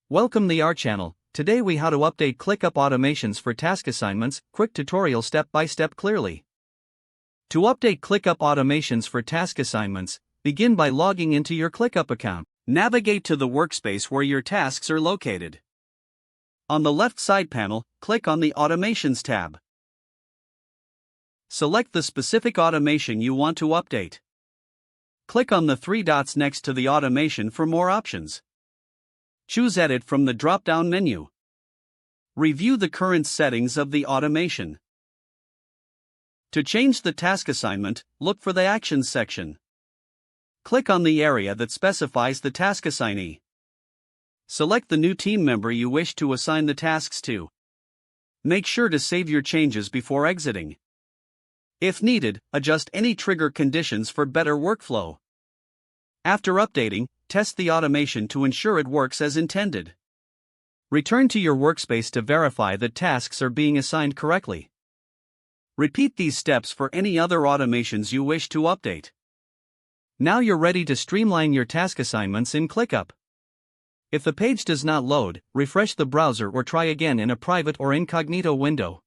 Welcome to our channel. Today we how to update ClickUp automations for task assignments, quick tutorial step by step clearly. To update ClickUp automations for task assignments, begin by logging into your ClickUp account. Navigate to the workspace where your tasks are located. On the left side panel, click on the Automations tab. Select the specific automation you want to update. Click on the three dots next to the automation for more options. Choose Edit from the drop-down menu. Review the current settings of the automation. To change the task assignment, look for the Actions section. Click on the area that specifies the task assignee. Select the new team member you wish to assign the tasks to. Make sure to save your changes before exiting. If needed, adjust any trigger conditions for better workflow. After updating, test the automation to ensure it works as intended. Return to your workspace to verify that tasks are being assigned correctly. Repeat these steps for any other automations you wish to update. Now you're ready to streamline your task assignments in ClickUp. If the page does not load, refresh the browser or try again in a private or incognito window.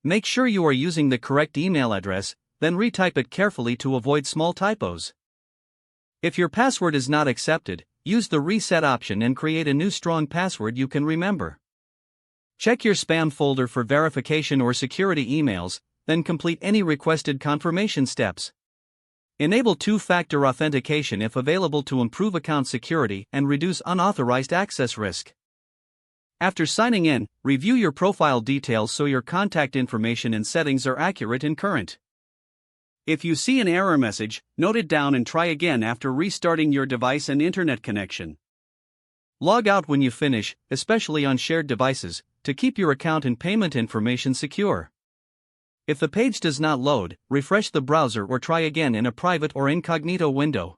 Make sure you are using the correct email address, then retype it carefully to avoid small typos. If your password is not accepted, use the reset option and create a new strong password you can remember. Check your spam folder for verification or security emails, then complete any requested confirmation steps. Enable two-factor authentication if available to improve account security and reduce unauthorized access risk. After signing in, review your profile details so your contact information and settings are accurate and current. If you see an error message, note it down and try again after restarting your device and internet connection. Log out when you finish, especially on shared devices, to keep your account and payment information secure. If the page does not load, refresh the browser or try again in a private or incognito window.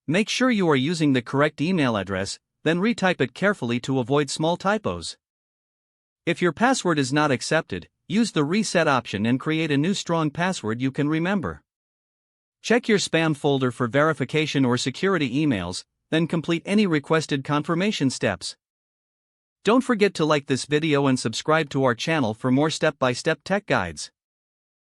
Make sure you are using the correct email address, then retype it carefully to avoid small typos. If your password is not accepted, use the reset option and create a new strong password you can remember. Check your spam folder for verification or security emails, then complete any requested confirmation steps. Don't forget to like this video and subscribe to our channel for more step-by-step tech guides.